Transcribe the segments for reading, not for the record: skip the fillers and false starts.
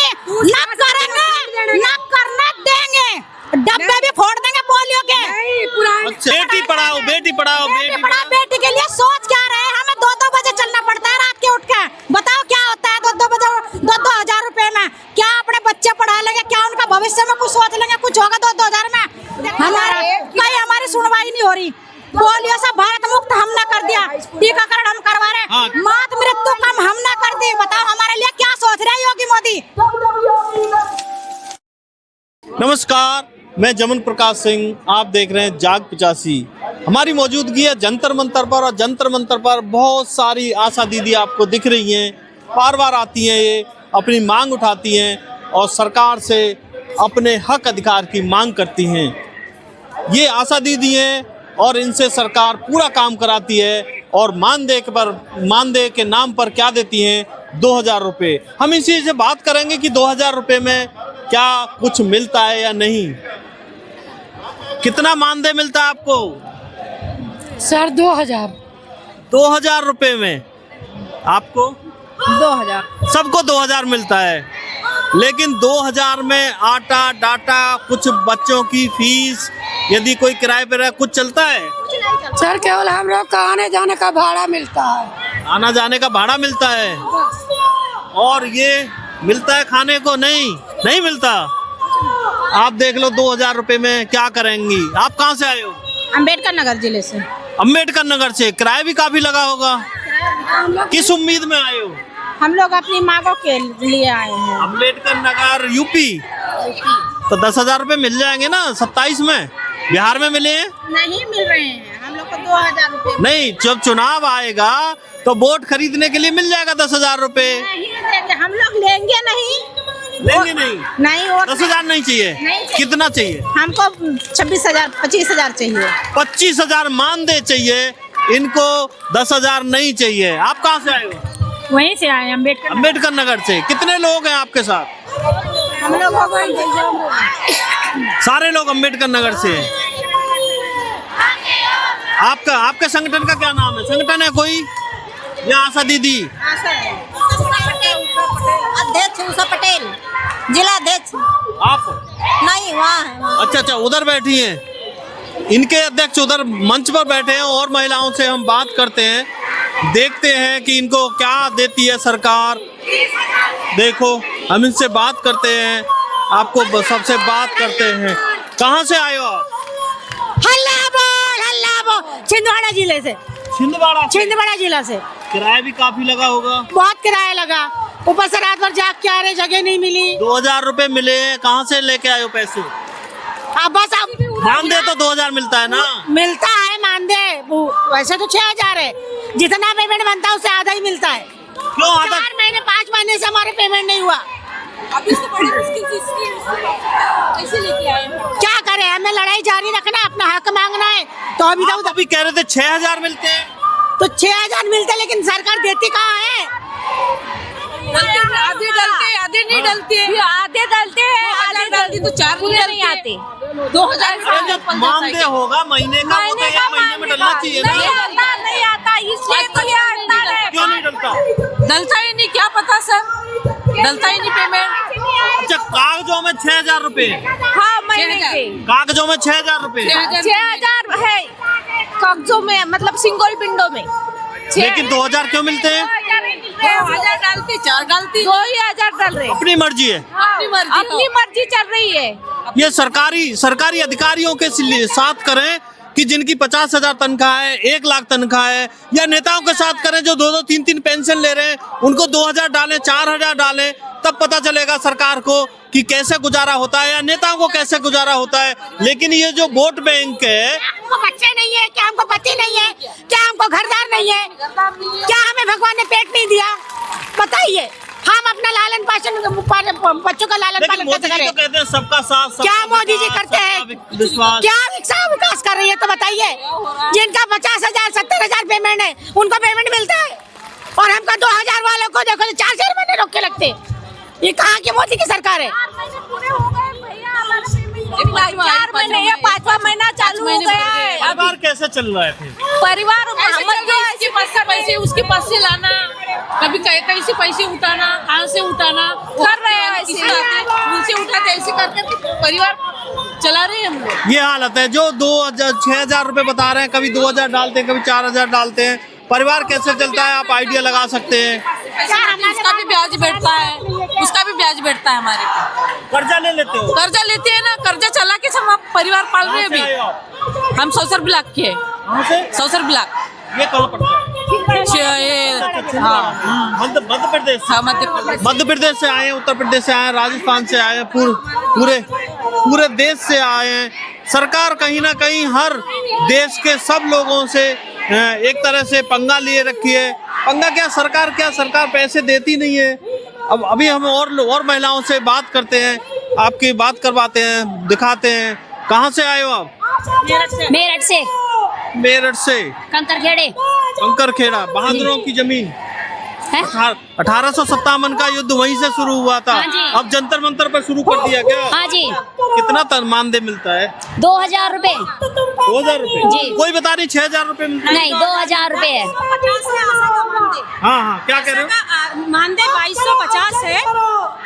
न करेंगे, न करने देंगे, डब्बे भी फोड़ देंगे पोलियो के। अच्छा, बेटी पढ़ाओ बेटी पढ़ाओ बेटी पढ़ाओ बेटी के लिए सोच क्या रहे हैं? हमें 2-2 बजे चलना पड़ता है रात के उठ के। बताओ क्या होता है 2-2 बजे 2-2 हजार रुपए में? क्या अपने बच्चे पढ़ा लेंगे? क्या उनका भविष्य में कुछ सोच लेंगे? कुछ होगा 2-2 हजार में? हमारी सुनवाई नहीं हो रही। पोलियो से भारत मुक्त हमने कर दिया, टीकाकरण हम करवा रहे हैं, मात मृत्यु कम हमने कर दी। बताओ हमारे लिए क्या सोच रहे हैं योगी मोदी? नमस्कार, मैं जमन प्रकाश सिंह, आप देख रहे हैं जाग 85। हमारी मौजूदगी है जंतर मंतर पर, और जंतर मंतर पर बहुत सारी आशा दीदी आपको दिख रही हैं। बार बार आती हैं, ये अपनी मांग उठाती हैं और सरकार से अपने हक अधिकार की मांग करती हैं। ये आशा दीदी हैं और इनसे सरकार पूरा काम कराती है, और मानदेय के नाम पर क्या देती हैं? 2000 रुपये। हम इसी से बात करेंगे कि 2000 रुपये में क्या कुछ मिलता है या नहीं। कितना मानदेय मिलता है आपको? सर 2000। 2000 रुपये में आपको? 2000। सबको 2000 मिलता है, लेकिन 2000 में आटा डाटा, कुछ बच्चों की फीस, यदि कोई किराए पे रहे, कुछ चलता है? सर केवल हम लोग का आने जाने का भाड़ा मिलता है। आना जाने का भाड़ा मिलता है, और ये मिलता है खाने को? नहीं मिलता। आप देख लो 2000 रुपये में क्या करेंगी। आप कहाँ से आए हो? अम्बेडकर नगर जिले से। अम्बेडकर नगर से। किराया भी काफी लगा होगा। किस उम्मीद में आए हो? हम लोग अपनी मांगों के लिए आए हैं। अम्बेडकर नगर यूपी। तो 10,000 रुपये मिल जाएंगे ना 27 में? बिहार में मिले हैं? नहीं मिल रहे हैं हम लोग को 2000 रुपये। नहीं, जब चुनाव आएगा तो वोट खरीदने के लिए मिल जाएगा 10,000 रुपये। नहीं देंगे हम लोग, लेंगे नहीं। लेंगे नहीं? नहीं, और 10,000 नहीं चाहिए? कितना चाहिए? हमको 26,000 25,000 चाहिए। 25,000 मानदेय चाहिए, इनको 10,000 नहीं चाहिए। आप कहाँ से आए हो? वहीं से आए अम्बेडकर नगर से। कितने लोग हैं आपके साथ? हम लोग सारे लोग अम्बेडकर नगर से हैं। आपके संगठन का क्या नाम है? संगठन है कोई या आशा दीदी? अध्यक्ष उषा पटेल, जिला अध्यक्ष। आप? नहीं, वहाँ है। अच्छा, उधर बैठी हैं। इनके अध्यक्ष उधर मंच पर बैठे हैं, और महिलाओं से हम बात करते हैं, देखते हैं कि इनको क्या देती है सरकार। देखो, हम इनसे बात करते हैं, आपको सबसे बात करते हैं। कहाँ से आए हो आप? हल्ला बोल छिंदवाड़ा जिले से। छिंदवाड़ा जिला से। किराया भी काफी लगा होगा। बहुत किराया लगा, ऊपर से रात भर जाग के आ रहे, जगह नहीं मिली। 2000 रुपये मिले हैं, कहाँ से लेके आए हो पैसे? अब बस आप मानदेय तो 2000 मिलता है ना? मिलता है मानदेय, वैसे तो 6000 है। जितना पेमेंट बनता है उससे आधा ही मिलता है। क्यों आधा? 4 महीने 5 महीने से हमारे पेमेंट नहीं हुआ। अभी तो बड़ी मुश्किल कैसे लेके आए हैं? क्या करें, हमें लड़ाई जारी रखना है, अपना हक मांगना है। तो आप अभी कह रहे थे 6000 मिलते हैं, तो 6000 मिलते, लेकिन सरकार देती कहाँ है? आधे डलते हैं, आधे नहीं डलते हैं। आधे डलते हैं, आधे डलती तो 4 नहीं आते। 2000 मानदेय होगा महीने का, वो तो एक महीने में डलना चाहिए ना? नहीं आता, इसलिए तो ये हड़ताल है। क्यों नहीं डलता? डलता ही नहीं, क्या पता सर, डलता ही नहीं पेमेंट। अच्छा, कागजों में 6000 रुपये? हाँ, महीने के कागजों में 6000 रुपये? 6000 है कागजों में, मतलब सिंगल विंडो में। लेकिन 2000 क्यों मिलते हैं? 2000 डालती, 4 डालती, 2000 डाल रहे। अपनी मर्जी है? अपनी मर्जी चल रही है। ये सरकारी अधिकारियों के साथ करें कि जिनकी 50,000 तनख्वाह है, 1 लाख तनख्वाह है, या नेताओं के साथ करें जो 2-2 3-3 पेंशन ले रहे हैं, उनको 2000 डालें, 4000 डालें, तब पता चलेगा सरकार को कि कैसे गुजारा होता है, या नेताओं को कैसे गुजारा होता है। लेकिन ये जो वोट बैंक है, हमको बच्चे नहीं है क्या? हमको पति नहीं है क्या? हमको घरदार नहीं है क्या? हमें भगवान ने पेट नहीं दिया? बताइए, हम अपना लालन पालन, बच्चों का लालन पालन कैसे करें? कहते हैं सबका साथ, क्या मोदी जी करते हैं? विश्वास। क्या विकास कर रही है तो बताइए। जिनका 50,000 70,000 पेमेंट है, उनको पेमेंट मिलता है, और हमका 2000 वालों को देखो 4 महीने रोक के लगते। ये कहाँ की मोदी की सरकार है? 4 महीने, ये 5वां महीना चालू हो गया है। परिवार कैसे चल रहा है फिर? परिवार इसके पास से पैसे, उसके पास से लाना, कभी कहीं से पैसे उठाना, कहाँ से उठाना कर रहे हैं ऐसे। उठाते, ऐसे कर करके परिवार चला रहे हैं हम लोग। ये हालत है। जो 6,000 रुपए बता रहे हैं, कभी 2,000 डालते हैं, कभी 4,000 डालते हैं, परिवार कैसे चलता है आप आइडिया लगा सकते हैं। उसका भी ब्याज बैठता है, उसका भी ब्याज बैठता है हमारे पे। कर्जा ले लेते हो? कर्जा लेते हैं ना, कर्जा चला के सब परिवार पाल रहे हैं अभी। हम सौसर ब्लॉक के हैं। कहाँ से? सौसर ब्लॉक। ये कहाँ पड़ता है? हाँ, मध्य प्रदेश। हाँ, मध्य प्रदेश। मध्य प्रदेश से आए हैं, उत्तर प्रदेश से आए हैं, राजस्थान से आए हैं, पूरे देश से आए हैं। सरकार कहीं ना कहीं हर देश के सब लोगों से एक तरह से पंगा लिए रखी है। पंगा क्या सरकार पैसे देती नहीं है। अब अभी हम और महिलाओं से बात करते हैं, आपकी बात करवाते हैं, दिखाते हैं। कहाँ से आए हो आप? मेरठ से। कंकरखेड़ा बहादुरों की जमीन। 1857 का युद्ध वहीं से शुरू हुआ था। हाँ जी। अब जंतर मंतर पर शुरू कर दिया क्या? हाँ जी। कितना मानदेय मिलता है? 2,000 रुपए। 2,000 रुपए? जी। कोई बता रही 6,000 रुपए मिलता है? नहीं, 2,000 रुपए है। हाँ, क्या कह रहे हो? मानदेय 2250 है,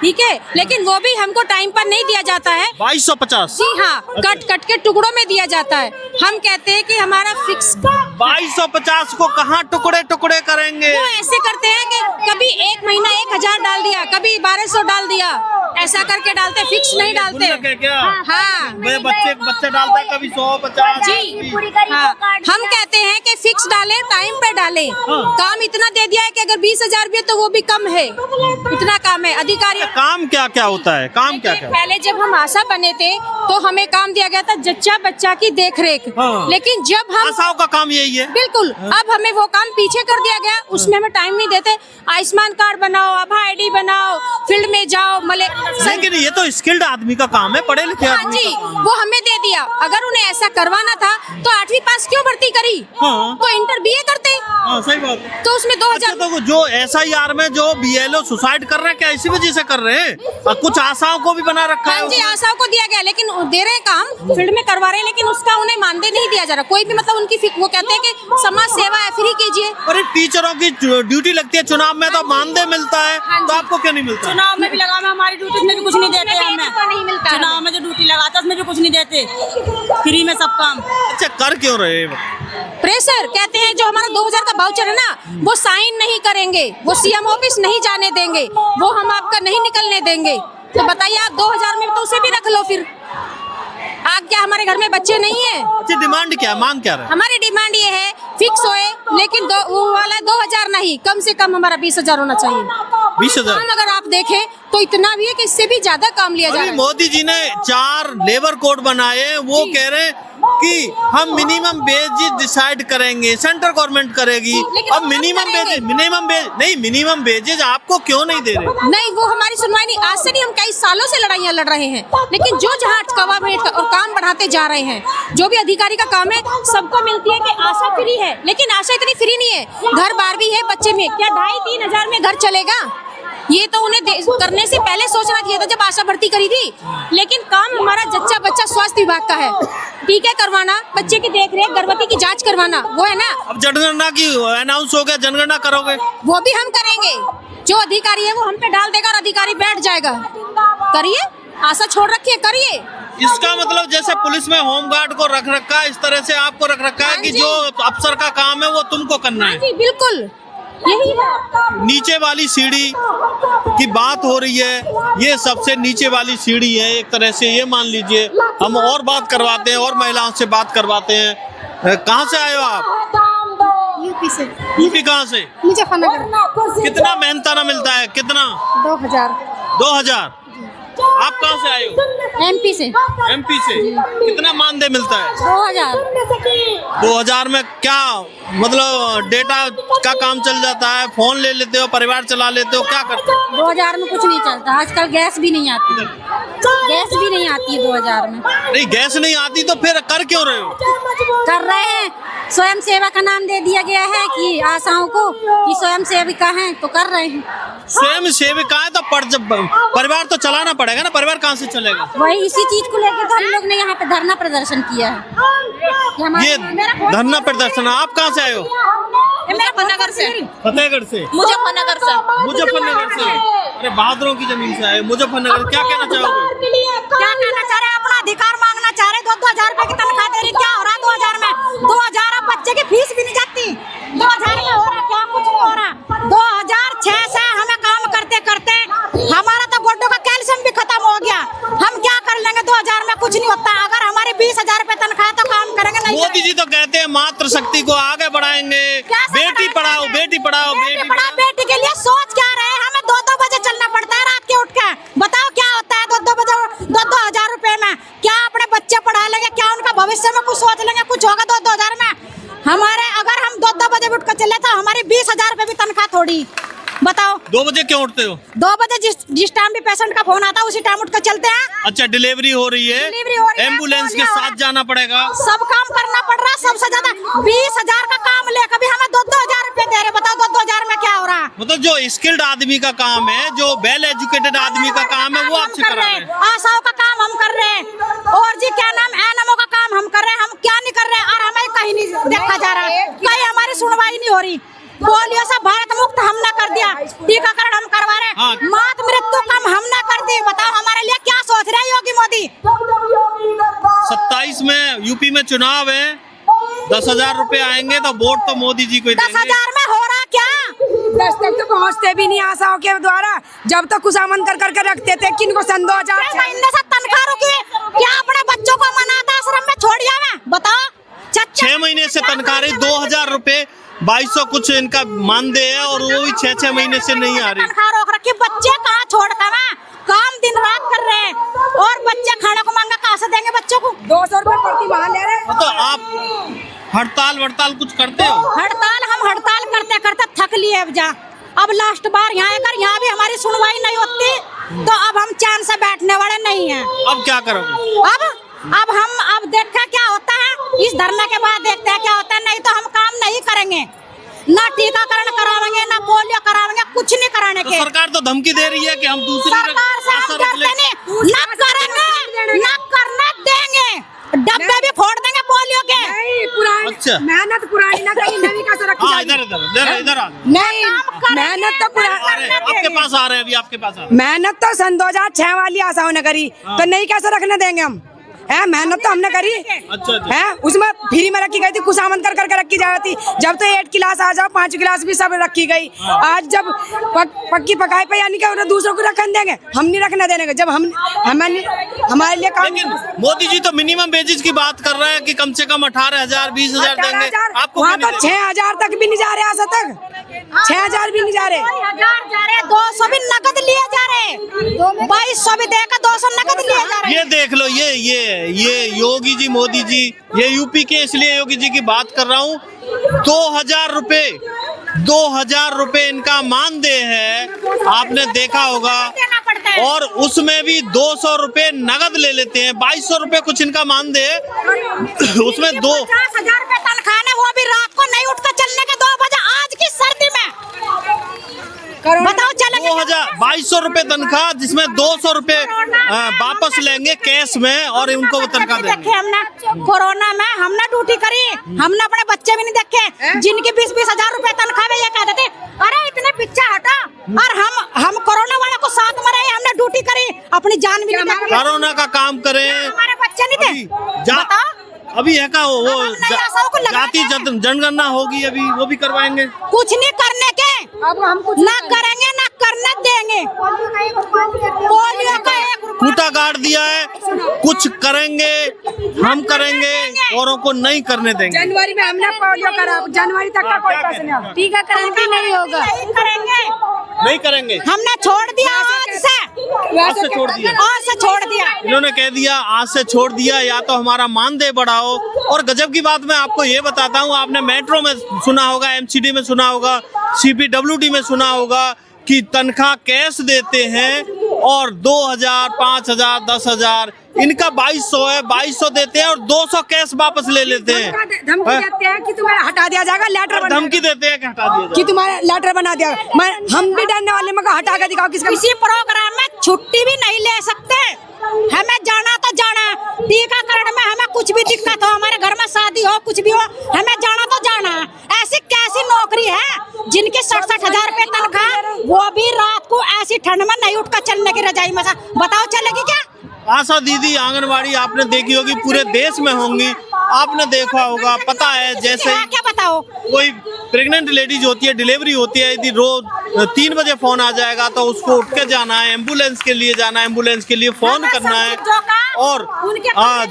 ठीक है, लेकिन वो भी हमको टाइम पर नहीं दिया जाता है। 2250? जी हाँ, कट के टुकड़ों में दिया जाता है। हम कहते हैं कि हमारा फिक्स 2250 को कहाँ टुकड़े करेंगे? वो ऐसे करते हैं कि कभी एक महीना 1,000 डाल दिया, कभी 1,200 डाल दिया, ऐसा करके डालते, फिक्स नहीं डालते। गुल्लक है क्या? हाँ बच्चे डालता है कभी 100, 50। जी हाँ, हम कहते हैं कि फिक्स डालें, टाइम पे डालें। काम इतना दे दिया है कि अगर 20,000 भी है तो वो भी कम है, इतना काम है। अधिकारी काम क्या होता है? काम क्या? पहले जब हम आशा बने थे तो हमें काम दिया गया था जच्चा बच्चा की देखरेख, हाँ। लेकिन जब हम आशाओं का काम यही है। बिल्कुल, अब हमें वो काम पीछे कर दिया गया, उसमें हमें टाइम नहीं देते। आयुष्मान कार्ड बनाओ, आभा आईडी बनाओ, फील्ड में जाओ, लेकिन ये तो स्किल्ड आदमी का काम है, पढ़े लिखे हाँ आदमी जी, का काम। वो हमें दे दिया। अगर उन्हें ऐसा करवाना था तो 8वीं पास क्यों भर्ती करी? हाँ। वो इंटर BA करते। हाँ, सही बात है। तो उसमें 2000 अच्छा, तो जो SIR में जो BLO सुसाइड कर रहे हैं, क्या इसी वजह से कर रहे हैं? और कुछ आशाओं को भी बना रखा है। हाँ जी, आशाओं को दिया गया, लेकिन दे रहे हैं काम, फील्ड में करवा रहे हैं, लेकिन उसका उन्हें मानदेय नहीं दिया जा रहा। कोई भी मतलब उनकी वो कहते हैं कि समाज सेवा है, फ्री कीजिए। अरे टीचरों की ड्यूटी लगती है चुनाव में तो मानदेय मिलता है, तो आपको क्यों नहीं मिलता? चुनाव में भी लगा, में हमारी ड्यूटी में भी कुछ नहीं देते हमें। नहीं मिलता। चुनाव में जो ड्यूटी लगाता है उसमें भी कुछ नहीं देते, फ्री में सब काम। अच्छा, कर क्यों रहे? प्रेशर कहते हैं, जो हमारा 2,000 का वाउचर है ना, वो साइन नहीं करेंगे, वो CM ऑफिस नहीं जाने देंगे, वो हम आपका नहीं निकलने देंगे। तो बताइए आप 2,000 में तो उसे भी रख लो फिर। आप क्या हमारे घर में बच्चे नहीं है? अच्छा, डिमांड क्या, मांग क्या रहे? हमारी डिमांड ये है फिक्स होए, लेकिन वो वाला 2,000 नहीं, कम से कम हमारा 20,000 होना चाहिए। 20,000? काम अगर आप देखें तो इतना भी है कि इससे भी ज्यादा काम लिया जा रहा है। मोदी जी ने 4 लेबर कोड बनाए, वो कह रहे हैं कि हम मिनिमम वेज डिसाइड करेंगे, सेंट्रल गवर्नमेंट करेगी। अब मिनिमम वेजेज आपको क्यों नहीं दे रहे? नहीं, वो हमारी सुनवाई नहीं। आज से नहीं, हम कई सालों से लड़ाइयाँ लड़ रहे हैं, लेकिन जो जहाँ अटकवा भेंट और काम बढ़ाते जा रहे हैं। जो भी अधिकारी का काम है सबको मिलती है कि आशा फ्री है, लेकिन आशा इतनी फ्री नहीं है। घर बार भी है, बच्चे में क्या 2,500-3 हजार में घर चलेगा? ये तो उन्हें करने से पहले सोचना चाहिए था जब आशा भर्ती करी थी। लेकिन काम हमारा जच्चा बच्चा स्वास्थ्य विभाग का है, टीके करवाना, बच्चे की देखरेख, गर्भवती की जांच करवाना, वो है ना। अब जनगणना की अनाउंस हो गया, जनगणना करोगे? वो भी हम करेंगे। जो अधिकारी है वो हम पे डाल देगा और अधिकारी बैठ जाएगा। करिए, आशा छोड़ रखिए, करिए। इसका मतलब जैसे पुलिस में होमगार्ड को रख रखा है, इस तरह से आपको रख रखा है कि जो अफसर का काम है वो तुमको करना है। जी बिल्कुल, यही है। नीचे वाली सीढ़ी की बात हो रही है, ये सबसे नीचे वाली सीढ़ी है एक तरह से, ये मान लीजिए। हम और बात करवाते हैं, और महिलाओं से बात करवाते हैं। कहाँ से आए हो आप? यूपी से। यूपी कहाँ से? मुजफ्फरनगर। कितना मेहनताना मिलता है? कितना? 2,000। 2,000? आप कहाँ से आए हो? MP से। MP से? कितना मानदेय मिलता है? 2,000। 2,000 में क्या मतलब डेटा का काम चल जाता है? फोन ले लेते हो, परिवार चला लेते हो, क्या करते हो? 2,000 में कुछ नहीं चलता। आजकल गैस भी नहीं आती, गैस भी नहीं आती है 2,000 में। नहीं, गैस नहीं आती तो फिर कर क्यों रहे हो? कर रहे हैं, स्वयं सेवा का नाम दे दिया गया है कि आशाओं को कि स्वयं सेविका हैं, तो कर रहे हैं। स्वयं सेविका है तो परिवार तो चलाना पड़ेगा ना, परिवार कहाँ से चलेगा? वही इसी चीज को लेकर तो हम लोग ने यहाँ पे धरना प्रदर्शन किया है। ये धरना प्रदर्शन, आप कहाँ से आए हो? मुजफ्फरनगर से। फतेहगढ़ से, मुजफ्फरनगर से। मुजफ्फरनगर से। अरे बहादुरों की जमीन से आए मुजफ्फरनगर। क्या कहना चाहोगे? क्या कहना चाह रहे हैं? अपना अधिकार मांगना चाह रहे। 2,000 रुपए की तनख्वाह दे रही, क्या हो रहा है 2000 में? 2000 अब बच्चे की फीस भी नहीं जाती। 2000 में हो रहा क्या? कुछ नहीं हो रहा। 2006 से हमें काम करते करते हमारा तो गोड्डों का कैल्शियम भी खत्म हो गया। हम क्या कर लेंगे? 2000 में कुछ नहीं होता। अगर हमारी 20,000 रुपए तनख्वाह तो काम करेंगे नहीं। मोदी जी तो कहते हैं मातृ शक्ति को आगे बढ़ाएंगे, बेटी पढ़ाओ बेटी पढ़ाओ बेटी पढ़ाओ। बेटी के लिए सोच क्या रहे? हमें 2-2 बजे चलना पड़ता है रात के उठ के। बताओ क्या होता है 2-2 बजे 2,000 रुपए में? क्या अपने बच्चे पढ़ा लेंगे? क्या उनका भविष्य में कुछ सोच लेंगे? कुछ होगा 2,000 में? हमारे अगर हम 2-2 बजे उठ कर चले तो हमारी 20,000 रुपए भी तनख्वाह थोड़ी। बताओ 2 बजे क्यों उठते हो? 2 बजे जिस टाइम भी पेशेंट का फोन आता है उसी टाइम उठ कर चलते हैं। अच्छा, डिलीवरी हो रही है, एम्बुलेंस के साथ जाना पड़ेगा, सब काम करना पड़ रहा है। सबसे ज्यादा 20,000 का काम ले, कभी हमें 2,000 रुपए दे रहे। बताओ 2,000 में क्या हो रहा है? मतलब जो स्किल्ड आदमी का काम है, जो वेल एजुकेटेड आदमी का काम है, वो आपसे करा रहे हैं। आशाओं का काम हम कर रहे हैं और जी क्या नाम एनएमओ का काम हम कर रहे हैं। हम क्या नहीं कर रहे हैं और हमें कहीं नहीं देखा जा रहा है। कहीं हमारी सुनवाई नहीं हो रही। पोलियो से भारत मुक्त हमने कर दिया, टीकाकरण हम करवा रहे हाँ। हैं, मात मृत्यु कम हमने कर दी। बताओ हमारे लिए क्या सोच रहे हैं योगी मोदी? 27 में यूपी में चुनाव है, 10,000 रुपए आएंगे तो वोट तो मोदी जी को ही देंगे। 10,000 में हो रहा क्या? 10 तक तो पहुँचते भी नहीं आशाओं के द्वारा। जब तक खुशामंद कर करके रखते थे किनको सन 2006 महीने से तनख्वाह रुकी। क्या अपने बच्चों को मनाता आश्रम में छोड़ दिया? मैं बताओ 6 महीने से तनख्वाह रही 2,000 रुपए, 2,200 कुछ इनका मानदेय है और वो भी 6 महीने से नहीं आ रही। तनख्वाह रोक रखी। बच्चे कहाँ छोड़ता मैं? काम दिन रात कर रहे हैं और बच्चे खाने को मांगा कहाँ से देंगे बच्चों को? 200 रुपए प्रति माह ले रहे। तो आप हड़ताल कुछ करते हो? हम हड़ताल करते करते थक लिए। अब लास्ट बार यहाँ आकर यहाँ भी हमारी सुनवाई नहीं होती तो अब हम चैन से बैठने वाले नहीं हैं। अब क्या करोगे? अब देखते क्या होता है। इस धरने के बाद देखते हैं क्या होता है। नहीं तो हम काम नहीं करेंगे, ना टीकाकरण करावेंगे, ना पोलियो करावेंगे, कुछ नहीं कराने तो के। सरकार तो धमकी दे रही है कि हम दूसरी सरकार से हम डरते नहीं, ना करेंगे ना करने देंगे। डब्बे भी फोड़ देंगे पोलियो के। नहीं पुरानी अच्छा। मेहनत पुरानी ना कहीं नवी का रखी हाँ, जाएगी। इधर आ। नहीं मेहनत तो पुरानी, आपके पास आ रहे हैं, अभी आपके पास आ रहे मेहनत तो सन 2006 वाली आशाओं ने करी तो नहीं कैसे रखने देंगे हम? है मेहनत तो हमने करी अच्छा। है, उसमें फ्री में रखी गई थी, खुशामंद कर करके रखी जाती। जब तो 8 क्लास आ जाओ 5 क्लास भी सब रखी गई। आज जब पक्की पकाई पे यानी कि उन्हें दूसरों को रखने देंगे, हम नहीं रखने देंगे। जब हमारे लिए काम। लेकिन मोदी जी तो मिनिमम वेजेस की बात कर रहे हैं कि कम से कम 18,000 20,000 देंगे। आपको वहाँ तो 6,000 तक भी नहीं जा रहे। आज तक 6,000 भी नहीं जा रहे। 1,000 जा रहे, 200 भी नकद लिए जा रहे, 2,200 भी देकर 200 नकद लिए जा रहे। ये देख लो, ये योगी जी मोदी जी, ये यूपी के, इसलिए योगी जी की बात कर रहा हूँ। 2,000 रुपए इनका मानदेय है, आपने देखा होगा। और उसमें भी 200 रुपए नगद ले लेते हैं। 2,200 रुपए कुछ इनका मानदेय है, उसमें 50,000 रुपए तनख्वाह है, वो भी रात को नहीं उठकर चलने के 2 बजे आज की सर्दी में। बताओ चलेंगे 2,200 रुपए तनख्वाह, जिसमें 200 रुपए वापस लेंगे कैश में और उनको वो तनख्वाह देंगे। देखे हमने कोरोना में हमने ड्यूटी करी, हमने अपने बच्चे भी नहीं देखे जिनकी 20-20 हजार रुपए तनख्वाह में। ये कहते थे अरे इतने पीछे हटा, और हम कोरोना वाले को साथ में रहे, हमने ड्यूटी करी, अपनी जान भी नहीं देखी। कोरोना का काम करें, हमारे बच्चे नहीं थे। बताओ अभी है का वो आशाओं को लगा जाति जनगणना होगी, अभी वो भी करवाएंगे। कुछ नहीं करने के, अब हम कुछ ना करेंगे ना करने देंगे। पोलियो का 1 रुपया कूटा गाड़ दिया है, कुछ करेंगे हम करेंगे, औरों को नहीं करने देंगे। जनवरी में हमने पोलियो करा, जनवरी तक का कोई पैसा नहीं आया। टीकाकरण भी नहीं होगा, नहीं करेंगे। हमने छोड़ दिया आज से छोड़ दिया, आज से छोड़ दिया। इन्होंने कह दिया आज से छोड़ दिया, या तो हमारा मानदेय बढ़ाओ। और गजब की बात मैं आपको ये बताता हूँ, आपने मेट्रो में सुना होगा, एमसीडी में सुना होगा, सीपीडब्ल्यूडी में सुना होगा कि तनख्वाह कैश देते हैं और 2,000 5,000 10,000 इनका 2,200 है, 2,200 देते हैं और 200 कैश वापस ले लेते हैं। धमकी देते हैं कि तुम्हें हटा दिया जाएगा, लेटर धमकी देते हैं कि हटा दिया कि तुम्हारा लेटर बना दिया। हम भी डरने वाले, मगर हटा के दिखाओ किसका। किसी प्रोग्राम में छुट्टी भी नहीं ले सकते, हमें जाना तो जाना। टीकाकरण में हमें कुछ भी दिक्कत हो, हमारे घर में शादी हो, कुछ भी हो, हमें जाना तो जाना। ऐसी कैसी नौकरी चाहिए मसा, बताओ चलेगी क्या? आशा दीदी आंगनवाड़ी आपने देखी होगी, पूरे देश में होंगी, आपने देखा होगा, पता है। जैसे क्या बताओ, कोई प्रेग्नेंट लेडीज होती है, डिलीवरी होती है, यदि रोज 3 बजे फोन आ जाएगा तो उसको उठ के जाना है, एम्बुलेंस के लिए जाना है, एम्बुलेंस के लिए फोन करना है, और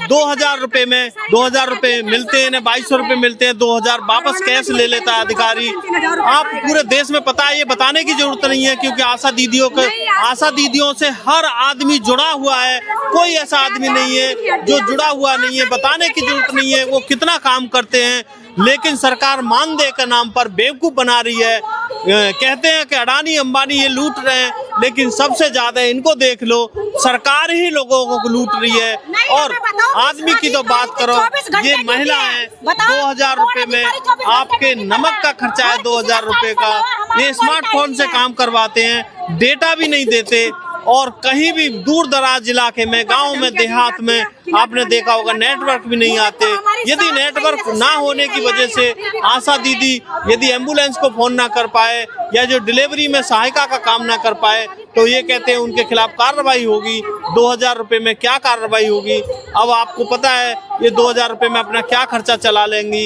2000 रुपए में 2000 रुपए मिलते हैं, 2200 रुपए मिलते हैं, 2000 वापस कैश ले लेता है अधिकारी। आप पूरे देश में पता है, ये बताने की जरूरत नहीं है, क्योंकि आशा दीदियों से हर आदमी जुड़ा हुआ है, कोई ऐसा आदमी नहीं है जो जुड़ा हुआ नहीं है। बताने की जरूरत नहीं है वो कितना काम करते हैं, लेकिन सरकार मानदेय के नाम पर बेवकूफ बना रही है। कहते हैं कि अडानी अंबानी ये लूट रहे हैं, लेकिन सबसे ज्यादा इनको देख लो, सरकार ही लोगों को लूट रही है। और आदमी की तो बात करो, ये महिला है, 2000 रुपए में आपके नमक का खर्चा है, 2000 रुपए का। ये स्मार्टफोन से काम करवाते हैं, डेटा भी नहीं देते, और कहीं भी दूर दराज इलाके में, गांव में, देहात में आपने देखा होगा नेटवर्क भी नहीं आते। यदि नेटवर्क ना होने की वजह से आशा दीदी यदि एम्बुलेंस को फोन ना कर पाए या जो डिलीवरी में सहायिका का काम ना कर पाए, तो ये कहते हैं उनके खिलाफ कार्रवाई होगी। 2000 रुपए में क्या कार्रवाई होगी? अब आपको पता है ये 2000 रुपए में अपना क्या खर्चा चला लेंगी।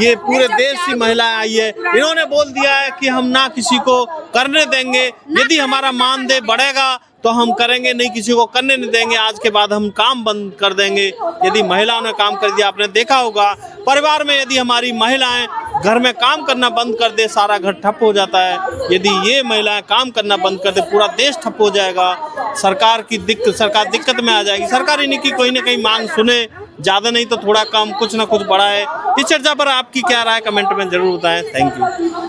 ये पूरे देश की महिलाएं आई है, इन्होंने बोल दिया है कि हम ना किसी को करने देंगे, यदि हमारा मानदेय बढ़ेगा तो हम करेंगे, नहीं किसी को करने नहीं देंगे, आज के बाद हम काम बंद कर देंगे। यदि महिलाओं ने काम कर दिया, आपने देखा होगा परिवार में यदि हमारी महिलाएं घर में काम करना बंद कर दे, सारा घर ठप हो जाता है। यदि ये महिलाएं काम करना बंद कर दे, पूरा देश ठप हो जाएगा। सरकार दिक्कत में आ जाएगी। सरकार इन्हीं की कोई ना कहीं मांग सुने, ज्यादा नहीं तो थोड़ा कम, कुछ ना कुछ बढ़ाए। इस चर्चा पर आपकी क्या राय कमेंट में जरूर बताएं। Thank you.